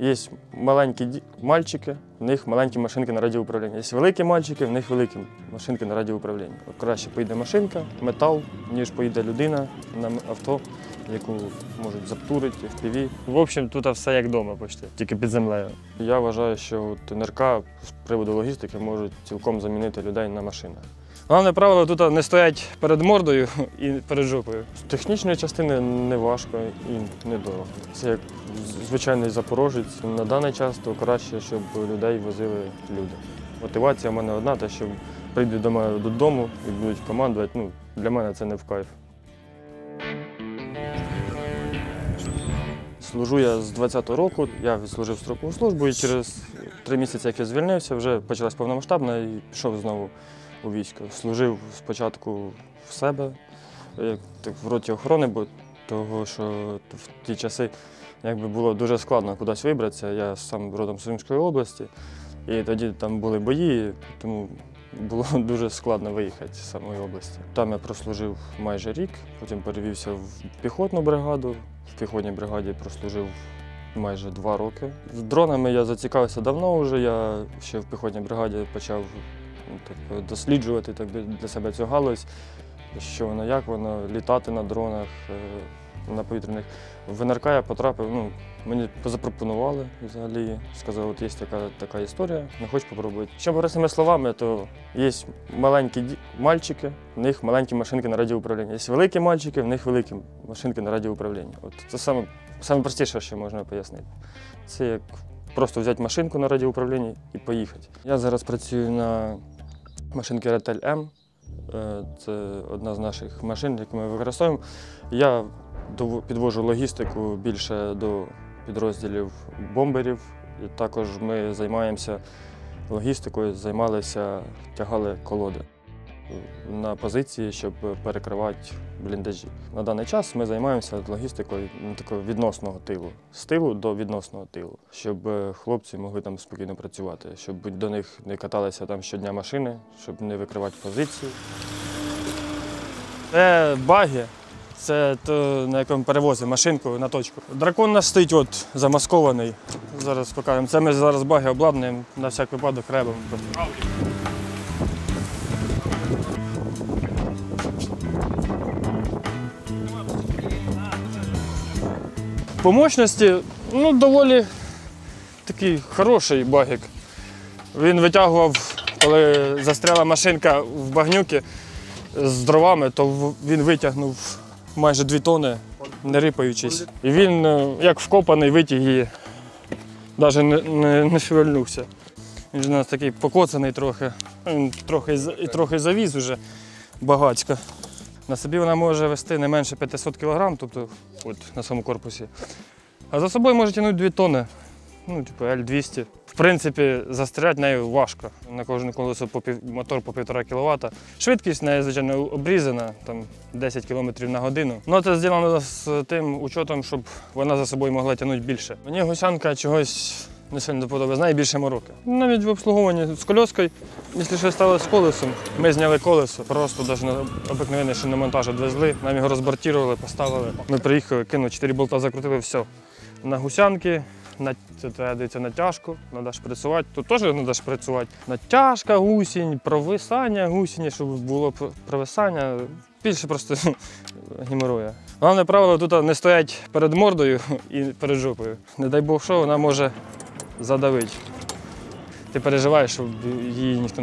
Є маленькі мальчики, в них маленькі машинки на радіоуправлінні. Є великі мальчики, в них великі машинки на радіоуправлінні. Краще поїде машинка, метал, ніж поїде людина на авто, яку можуть заптурити, FPV. В общем, тут все як вдома почти, тільки під землею. Я вважаю, що НРК з приводу логістики можуть цілком замінити людей на машинах. Головне правило, тут не стоять перед мордою і перед жопою. З технічної частини не важко і недорого. Це як звичайний запорожець. На даний час то краще, щоб людей возили люди. Мотивація в мене одна, те, що прийдуть до мене додому і будуть командувати. Для мене це не в кайф. Служу я з 20-го року, я відслужив строкову службу і через 3 місяці, як я звільнився, вже почалась повномасштабна і пішов знову у військо. Служив спочатку в себе, в роті охорони, бо того, що в ті часи було дуже складно кудись вибратися. Я сам родом з Сумської області, і тоді там були бої, тому було дуже складно виїхати з самої області. Там я прослужив майже рік, потім перевівся в піхотну бригаду. В піхотній бригаді прослужив майже 2 роки. З дронами я зацікавився давно вже, я ще в піхотній бригаді почав досліджувати для себе цю галузь, що воно, як воно, літати на дронах, на повітряних. В НРК я потрапив, мені запропонували взагалі, сказали, от є така історія, не хочеш спробувати. Що простими словами, то є маленькі мальчики, в них маленькі машинки на радіоуправлінні. Є великі мальчики, в них великі машинки на радіоуправлінні. Це саме простіше, що можна пояснити. Це як просто взяти машинку на радіоуправлінні і поїхати. Я зараз працюю на машинці Ретель М. Це одна з наших машин, яку ми використовуємо. Я підвожу логістику більше до підрозділів бомберів. І також ми займаємося логістикою, тягали колоди на позиції, щоб перекривати бліндажі. На даний час ми займаємося логістикою такого відносного тилу, з тилу до відносного тилу, щоб хлопці могли там спокійно працювати, щоб до них не каталися там щодня машини, щоб не викривати позиції. Це баги. Це то, на якому перевозимо машинку на точку. Дракон наш стоїть замаскований. Зараз покажемо. Це ми зараз баги обладнуємо, на всяк випадок ребом. По мощності, доволі такий хороший багик. Він витягував, коли застряла машинка в багнюки з дровами, то він витягнув майже 2 тони, не рипаючись. І він, як вкопаний, витяг її, навіть не шевельнувся. Він ж у нас такий покоцаний трохи, він трохи завіз уже багацько. На собі вона може вести не менше 500 кг, тобто на самому корпусі. А за собою може тягнути 2 тони, типу L200. В принципі, застряти нею важко. На кожне колесо мотор по 1,5 кВт. Швидкість неї, звичайно, обрізана, там 10 км на годину. Це зроблено з тим учетом, щоб вона за собою могла тягнути більше. Мені гусянка чогось не сильно подобається, знає більше мороки. Навіть в обслуговуванні з кольоскою, якщо щось сталося з колесом, ми зняли колесо, просто навіть на обикновенний шиномонтаж відвезли, нам його розбортували, поставили. Ми приїхали, кинули 4 болта, закрутили, все. На гусянки, це натяжку, треба шприцювати, тут теж треба шприцювати. Натяжка гусінь, провисання гусінь, щоб було провисання, більше просто геморроя. Головне правило, тут не стоять перед мордою і перед жопою. Не дай Бог що, вона може задавити. Ти переживаєш, щоб її ніхто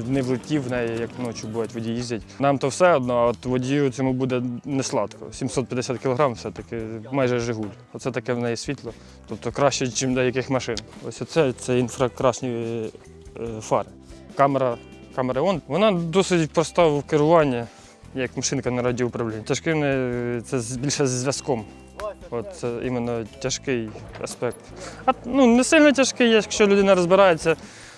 не влетів в неї, як ночі бувають, водії їздять. Нам то все одно, а от водію цьому буде не сладко. 750 кг все-таки, майже Жигуль. Оце таке в неї світло, тобто краще, ніж деяких машин. Ось це інфракрасні фари. Камера ON, вона досить проста в керуванні, як машинка на радіоуправлінні. Тяжкий це більше з зв'язком. Це іменно тяжкий аспект. Не сильно тяжкий, якщо людина розбирається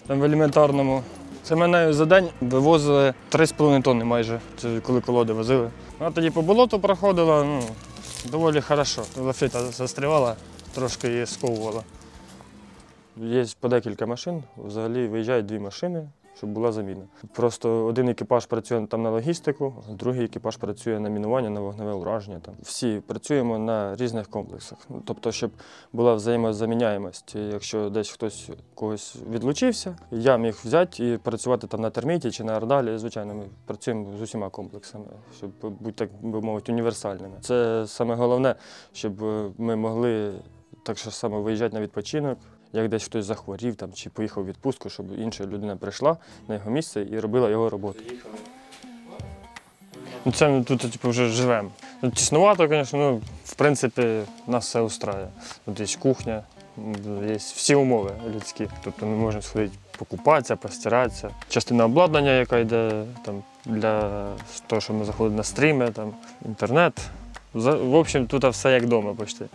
в елементарному. Це мене за день вивозили 3,5 тонни майже, це коли колоди возили. Тоді по болоту проходила, доволі хорошо. Лафета застрівала, трошки її сковувала. Є по декілька машин, взагалі виїжджають 2 машини щоб була заміна. Просто один екіпаж працює там на логістику, другий екіпаж працює на мінування, на вогневе ураження. Там. Всі працюємо на різних комплексах. Тобто, щоб була взаємозаміняємость. Якщо десь хтось когось відлучився, я міг взяти і працювати там на терміті чи на ардалі. Звичайно, ми працюємо з усіма комплексами, щоб бути, так би мовити, універсальними. Це саме головне, щоб ми могли так само виїжджати на відпочинок. Як десь хтось захворів там, чи поїхав у відпустку, щоб інша людина прийшла на його місце і робила його роботу. Це ми тут вже живемо. Тіснувато, звісно, в принципі, нас все устраює. Тут є кухня, є всі умови людські. Тобто ми можемо сходити покупатися, постиратися. Частина обладнання, яка йде там, для того, щоб ми заходили на стріми, там, інтернет. В общем, тут все як вдома почти,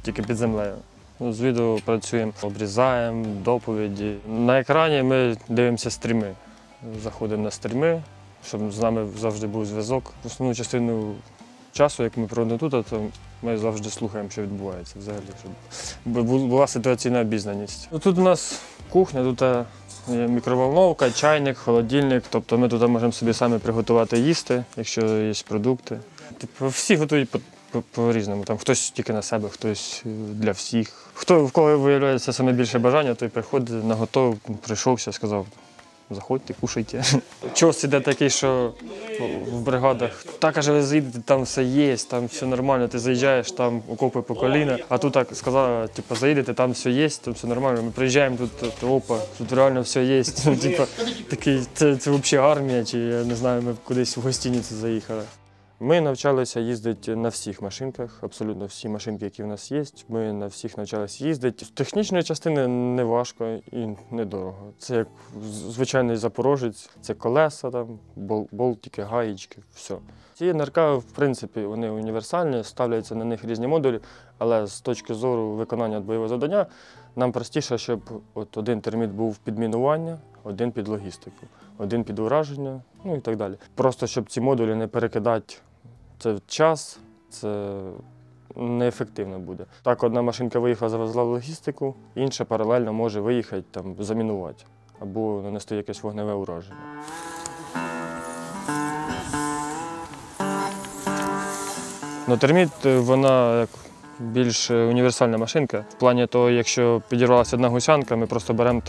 тільки під землею. З відео працюємо, обрізаємо, доповіді. На екрані ми дивимося стріми. Заходимо на стріми, щоб з нами завжди був зв'язок. Основну частину часу, як ми проводимо тут, то ми завжди слухаємо, що відбувається взагалі, щоб була ситуаційна обізнаність. Тут у нас кухня, тут є мікроволновка, чайник, холодильник. Тобто ми тут можемо собі самі приготувати їсти, якщо є продукти. Всі готують по-різному. Там хтось тільки на себе, хтось для всіх. В кого виявляється саме більше бажання, той приходить на готов, прийшовся, сказав, заходьте, кушайте. Час іде такий, що в бригадах, так, каже, ви заїдете, там все є, там все нормально, ти заїжджаєш, там окопи по коліна, а тут так сказали, типу, заїдете, там все є, там все нормально. Ми приїжджаємо, тут опа, тут реально все є. Типу, такий, це взагалі армія, чи я не знаю, ми кудись в гостиницю заїхали. Ми навчалися їздити на всіх машинках, абсолютно всі машинки, які в нас є. Ми на всіх навчалися їздити. З технічної частини не важко і недорого. Це як звичайний запорожець, це колеса, там, болтики, гаєчки, все. Ці НРК, в принципі, вони універсальні, ставляються на них різні модулі, але з точки зору виконання бойового завдання нам простіше, щоб один терміт був під мінування, один під логістику, один під ураження, ну і так далі. Просто щоб ці модулі не перекидати, це час, це неефективно буде. Так, одна машинка виїхала, завезла логістику, інша паралельно може виїхати, там, замінувати або нанести якесь вогневе ураження. Ну, терміт, вона як більш універсальна машинка. В плані того, якщо підірвалася одна гусянка, ми просто беремо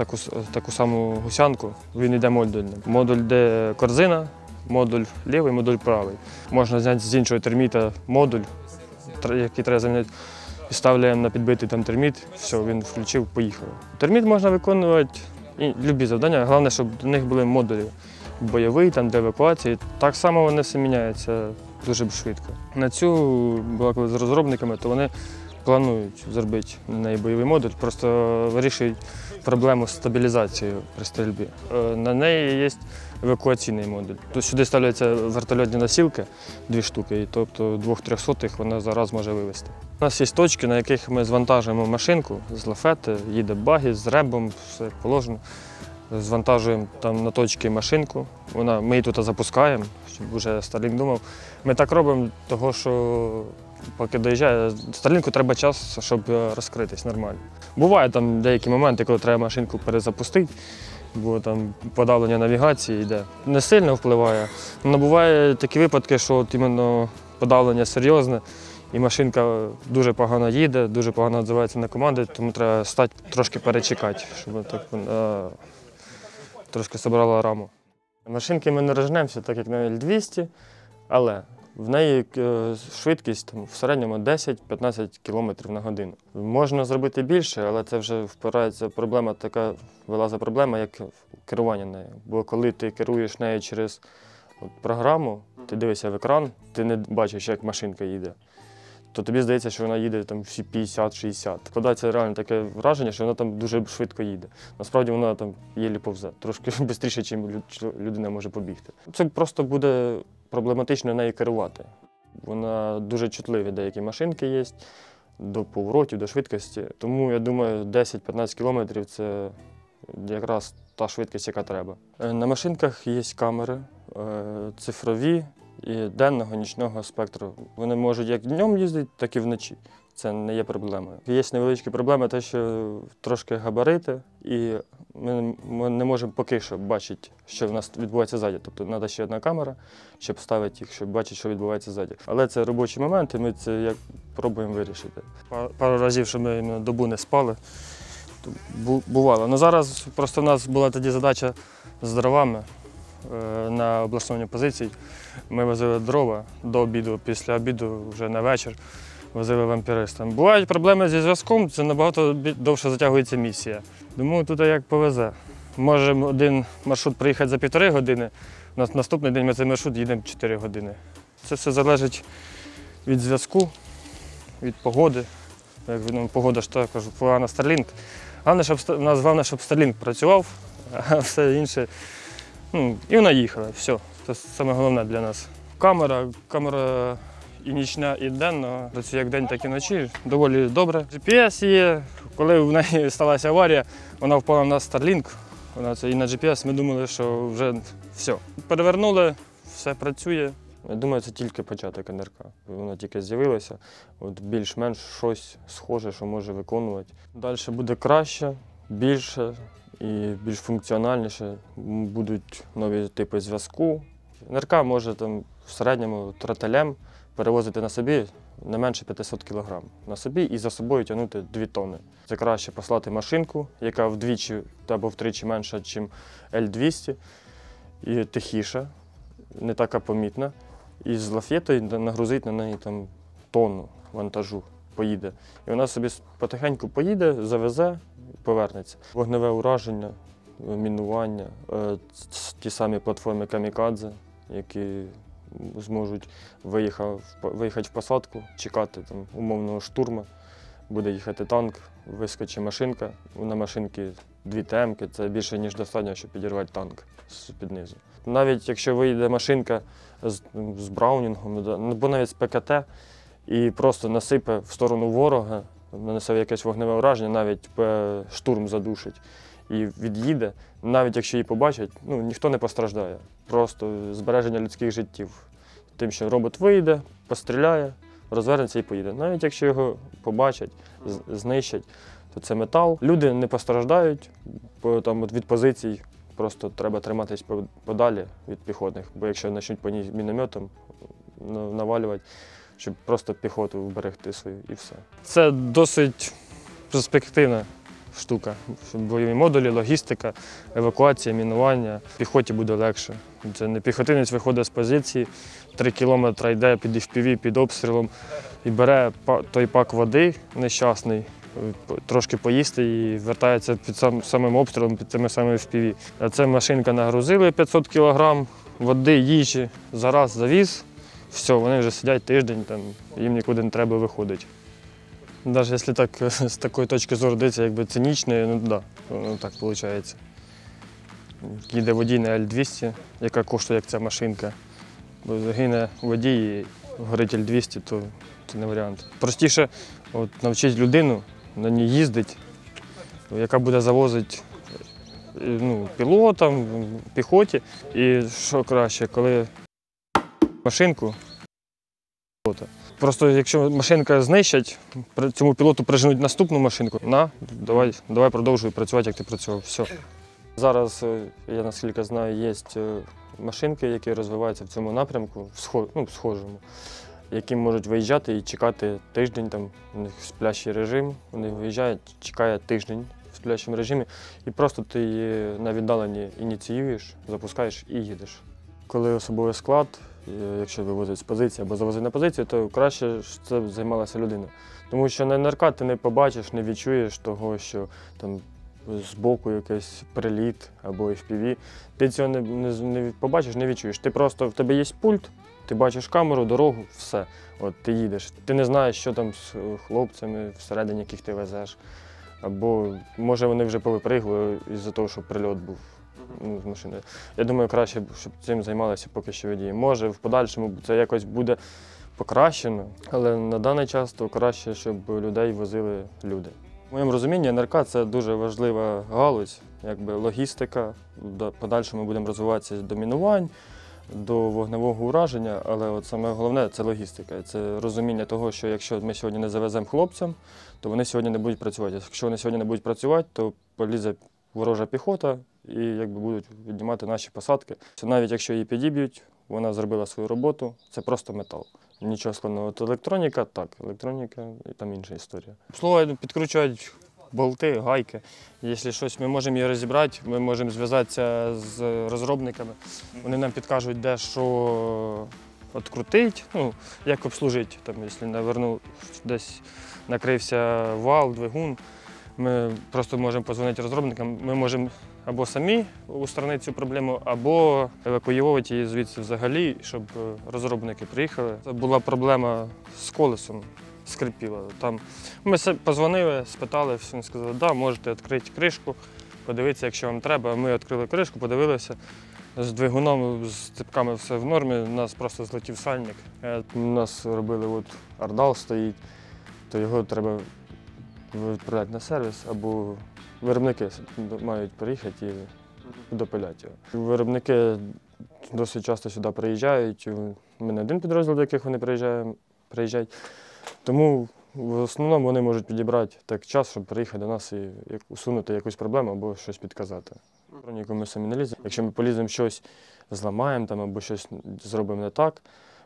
таку саму гусянку, він йде модульним. Модуль, де корзина, модуль лівий, модуль правий. Можна зняти з іншого терміта модуль, який треба замінити, і ставляємо на підбитий там терміт, все, він включив, поїхав. Терміт можна виконувати будь-які завдання, головне, щоб до них були модулі. Бойовий, там, для евакуації. Так само вони все міняються дуже швидко. На цю балакали з розробниками, то вони планують зробити на неї бойовий модуль, просто вирішують проблему з стабілізацією при стрільбі. На неї є евакуаційний модуль. Тут сюди ставляться вертольотні носілки, 2 штуки, і тобто 2-300 вона зараз може вивезти. У нас є точки, на яких ми звантажуємо машинку з лафети, їде багі з ребом, все як положено. Звантажуємо там на точки машинку, ми її тут запускаємо, щоб вже Starlink думав. Ми так робимо, тому що поки доїжджає, Starlink треба час, щоб розкритись нормально. Буває там деякі моменти, коли треба машинку перезапустити, бо там подавлення навігації йде. Не сильно впливає, але буває такі випадки, що от іменно подавлення серйозне, і машинка дуже погано їде, дуже погано відзивається на команди, тому треба стати трошки перечекати, щоб так трошки зібрала раму. Машинки ми не розженемося, так як на L200, але в неї швидкість там, в середньому 10-15 км на годину. Можна зробити більше, але це вже впирається проблема, така вилазить проблема, як керування нею. Бо коли ти керуєш нею через програму, ти дивишся в екран, ти не бачиш, як машинка їде, то тобі здається, що вона їде там всі 50-60. Складається реально таке враження, що вона там дуже швидко їде. Насправді вона там єлі повзе, трошки швидше, ніж людина може побігти. Це просто буде проблематично нею керувати. Вона дуже чутливі деякі машинки є, до поворотів, до швидкості. Тому, я думаю, 10-15 км – це якраз та швидкість, яка треба. На машинках є камери цифрові і денного, нічного спектру. Вони можуть як днем їздити, так і вночі. це не є проблемою. Є невеличкі проблеми, те, що трошки габарити, і ми не можемо поки що бачити, що в нас відбувається ззаді. Тобто треба ще одна камера, щоб ставити їх, щоб бачити, що відбувається ззаді. Але це робочі моменти, ми це як пробуємо вирішити. Пару разів, що ми добу не спали, бувало. Ну зараз просто в нас була тоді задача з дровами на облаштованні позицій. Ми возили дрова до обіду, після обіду вже на вечір возили вампіристам. Бувають проблеми зі зв'язком, це набагато довше затягується місія. Думаю, тут як повезе. Може один маршрут приїхати за 1,5 години, на наступний день ми цей маршрут їдемо 4 години. Це все залежить від зв'язку, від погоди. Як погода ж то, кажу, впливає на Starlink. У нас головне, щоб Starlink працював, а все інше. І вона їхала, все. Це найголовніше для нас. Камера і нічна, і денна, працює як день, так і вночі, доволі добре. GPS є, коли в неї сталася аварія, вона впала на Starlink, і на GPS, ми думали, що вже все. Перевернули, все працює. Я думаю, це тільки початок НРК. Вона тільки з'явилася, більш-менш щось схоже, що може виконувати. Далі буде краще, більше і більш функціональніше. Будуть нові типи зв'язку. НРК може в середньому тротелем перевозити на собі не менше 500 кг. На собі і за собою тягнути 2 тонни. Це краще послати машинку, яка вдвічі або втричі менша, ніж L200, і тихіша, не така помітна. І з лафетою нагрузити на неї тонну вантажу, поїде. І вона собі потихеньку поїде, завезе, повернеться. Вогневе ураження, мінування, ті самі платформи камікадзе, які зможуть виїхати в посадку, чекати умовного штурму. Буде їхати танк, вискочить машинка, на машинці 2 ТМ-ки, це більше, ніж достатньо, щоб підірвати танк з-під низу. Навіть якщо вийде машинка з браунінгом, або навіть з ПКТ, і просто насипе в сторону ворога, нанесе якесь вогневе ураження, навіть штурм задушить і від'їде, навіть якщо її побачать, ніхто не постраждає. Просто збереження людських життів. Тим, що робот вийде, постріляє, розвернеться і поїде. Навіть якщо його побачать, знищать, то це метал. Люди не постраждають від позицій, просто треба триматись подалі від піхотних, бо якщо почнуть по ній мінометом навалювати, щоб просто піхоту вберегти свою і все. Це досить перспективна штука. Бойові модулі, логістика, евакуація, мінування. Піхоті буде легше. Це не піхотинець виходить з позиції, 3 кілометри йде під FPV, під обстрілом і бере той пак води нещасний, трошки поїсти і вертається під самим обстрілом, під тими самими FPV. А це машинка нагрузили 500 кг води, їжі, зараз завіз. Все, вони вже сидять тиждень, їм нікуди не треба виходити. Навіть якщо так, з такої точки зору дивитися, якби цинічно, воно так виходить. Їде водій на L200, яка коштує як ця машинка. Бо загине водій і горить L200, то це не варіант. Простіше навчити людину на ній їздити, яка буде завозити пілотам, піхоті. І що краще, коли машинку пілота. Просто якщо машинка знищать, цьому пілоту приженуть наступну машинку, давай продовжуй працювати, як ти працював. Все. Зараз, я наскільки знаю, є машинки, які розвиваються в цьому напрямку, схожому, які можуть виїжджати і чекати тиждень, у них сплящий режим, вони виїжджають, чекає тиждень в сплящому режимі, і просто ти її на віддаленні ініціюєш, запускаєш і їдеш. Коли особовий склад, якщо вивозять з позиції або завозять на позицію, то краще, щоб це займалася людина. Тому що на НРК ти не побачиш, не відчуєш того, що збоку якийсь приліт або FPV. Ти цього не побачиш, не відчуєш. В тебе є пульт, ти бачиш камеру, дорогу, все. Ти їдеш. Ти не знаєш, що там з хлопцями всередині, яких ти везеш. Або, може, вони вже повипригли із-за того, що прильот був з машиною. Я думаю, краще, щоб цим займалися поки що водії. Може, в подальшому це якось буде покращено, але на даний час то краще, щоб людей возили люди. В моєму розумінні НРК – це дуже важлива галузь, логістика. В подальшому будемо розвиватися до мінувань, до вогневого ураження, але от саме головне – це логістика. Це розуміння того, що якщо ми сьогодні не завеземо хлопцям, то вони сьогодні не будуть працювати. Якщо вони сьогодні не будуть працювати, то полізе ворожа піхота і якби будуть віднімати наші посадки. Навіть якщо її підіб'ють, вона зробила свою роботу, це просто метал. Нічого складного. От електроніка – так, електроніка і там інша історія. Слово підкручують болти, гайки. Якщо щось, ми можемо її розібрати, ми можемо зв'язатися з розробниками. Вони нам підкажуть, де що відкрутити, ну, як обслужити. Там, якщо навернув, десь накрився вал, двигун, ми просто можемо подзвонити розробникам. Ми можемо або самі устранити цю проблему, або евакуювати її звідси взагалі, щоб розробники приїхали. Це була проблема з колесом. Скрипіло. Там ми позвонили, спитали, він сказав, да, можете відкрити кришку, подивитися, якщо вам треба. Ми відкрили кришку, подивилися. З двигуном, з ципками все в нормі, у нас просто злетів сальник. У нас робили, от ардал стоїть, то його треба відправляти на сервіс, або виробники мають приїхати і допиляти його. Виробники досить часто сюди приїжджають, ми не один підрозділ, до яких вони приїжджають. Тому в основному вони можуть підібрати так час, щоб приїхати до нас і усунути якусь проблему або щось підказати. Електроніку ми самі не ліземо. Якщо ми поліземо щось, зламаємо там, або щось зробимо не так,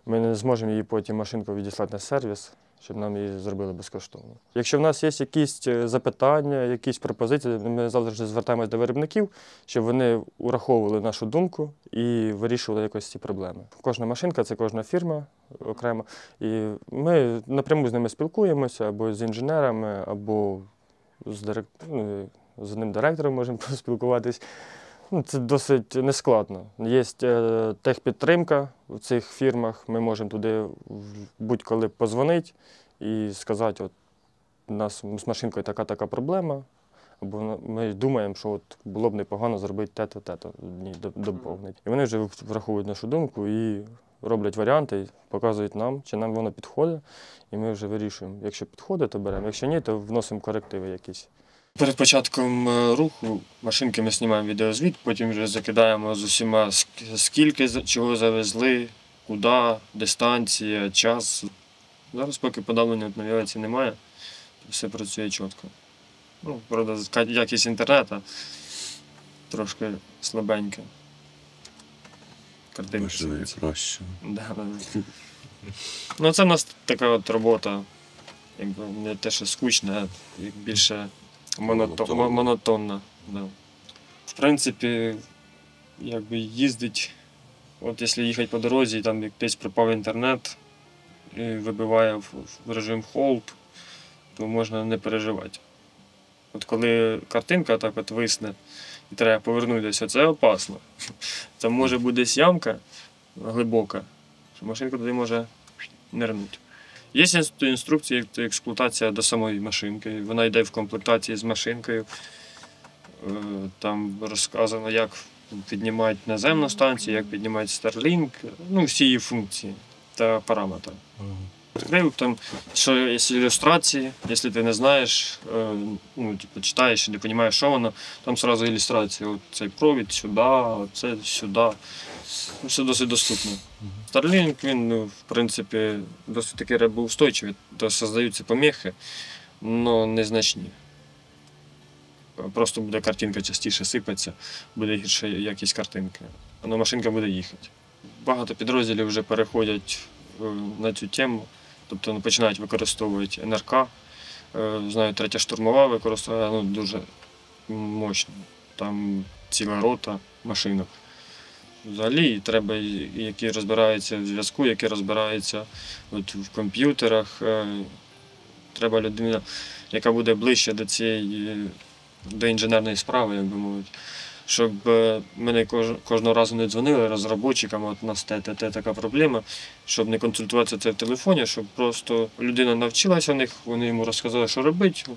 ми не зможемо її потім машинку відіслати на сервіс, щоб нам її зробили безкоштовно. Якщо в нас є якісь запитання, якісь пропозиції, ми завжди звертаємося до виробників, щоб вони ураховували нашу думку і вирішували якось ці проблеми. Кожна машинка – це кожна фірма окремо. І ми напряму з ними спілкуємося, або з інженерами, або з одним директором можемо поспілкуватись. Це досить нескладно. Є техпідтримка в цих фірмах, ми можемо туди будь-коли подзвонити і сказати, от у нас з машинкою така проблема, або ми думаємо, що от було б непогано зробити те-то, доповнити. І вони вже враховують нашу думку і роблять варіанти, показують нам, чи нам воно підходить, і ми вже вирішуємо. Якщо підходить, то беремо, якщо ні, то вносимо корективи якісь. Перед початком руху машинки ми знімаємо відеозвіт, потім вже закидаємо з усіма, скільки чого завезли, куди, дистанція, час. Зараз поки подавлення від авіації немає, все працює чітко. Ну, правда, якість інтернету трошки слабенька. Картинка краще. Да. Ну, це в нас така от робота, якби не те, що скучна, а більше монотонна. Да. В принципі, якби їздить, от якщо їхати по дорозі, там десь пропав інтернет і вибиває в режим hold, то можна не переживати. От коли картинка так от висне і треба повернутися, це опасно. Там може бути десь ямка глибока, що машинка туди може нирнути. Є інструкція експлуатація до самої машинки, вона йде в комплектації з машинкою. Там розказано, як піднімати наземну станцію, як піднімати Starlink, ну, всі її функції та параметри. Відкрив там, що є ілюстрації, якщо ти не знаєш, ну, типу, читаєш і не розумієш, що воно, там одразу ілюстрація. От цей провід сюди, оце сюди. Все досить доступно. Starlink, він, ну, в принципі, досить таки рибоустойчивий, то создаються поміхи, але незначні. Просто буде картинка частіше сипатися, буде гірша якість картинки, але машинка буде їхати. Багато підрозділів вже переходять на цю тему, тобто починають використовувати НРК. Знаю, 3-я штурмова використовує, ну, дуже мощно. Там ціла рота машинок. Взагалі треба, які розбираються в зв'язку, які розбираються от в комп'ютерах. Треба людина, яка буде ближче до інженерної справи, як би мовити. Щоб мене кожного разу не дзвонили розробникам, от у нас така проблема, щоб не консультуватися це в телефоні, щоб просто людина навчилася в них, вони йому розказали, що робити. Щоб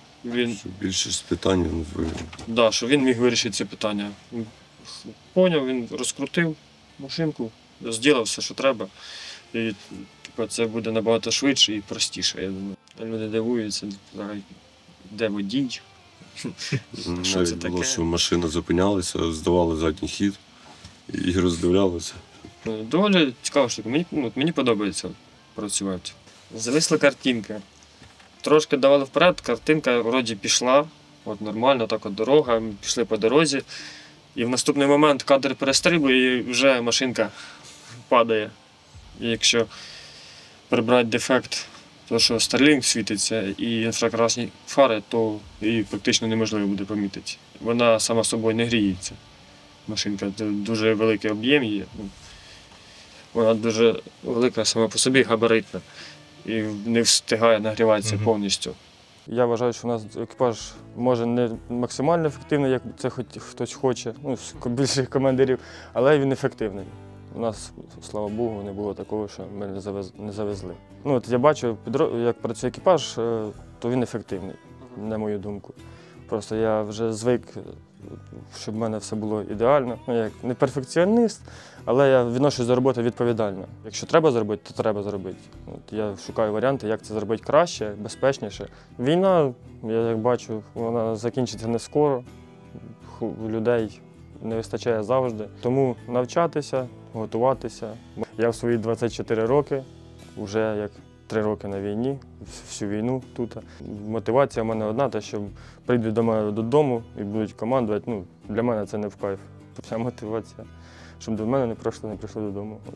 більшість питань він вирішив. Да, щоб він міг вирішити це питання. Поняв, він розкрутив машинку, зробив все, що треба. І це буде набагато швидше і простіше, я думаю. Люди дивуються, де водій. Навіть було, що машина зупинялася, здавали задній хід і роздивлялися. Доволі цікава штука. Мені подобається працювати. Зависла картинка. Трошки давали вперед, картинка вроді пішла. От нормально, так от дорога, ми пішли по дорозі. І в наступний момент кадр перестрибує і вже машинка падає. І якщо прибрати дефект, то що Starlink світиться і інфракрасні фари, то її практично неможливо буде помітити. Вона сама собою не гріється. Машинка дуже великий об'єм є. Вона дуже велика сама по собі, габаритна. І не встигає нагріватися повністю. Я вважаю, що у нас екіпаж може не максимально ефективний, як це хтось хоче, з більших командирів, але він ефективний. У нас, слава Богу, не було такого, що ми не завезли. Я бачу, як працює екіпаж, то він ефективний, на мою думку. Просто я вже звик, щоб в мене все було ідеально. Я як не перфекціоніст, але я відношусь до роботи відповідально. Якщо треба зробити, то треба зробити. Я шукаю варіанти, як це зробити краще, безпечніше. Війна, я як бачу, вона закінчиться не скоро. Людей не вистачає завжди. Тому навчатися, готуватися. Я в свої 24 роки, вже як 3 роки на війні, всю війну тут. Мотивація в мене одна, те, що прийдуть до мене додому і будуть командувати. Для мене це не в кайф. Вся мотивація, щоб до мене не прийшли додому. От.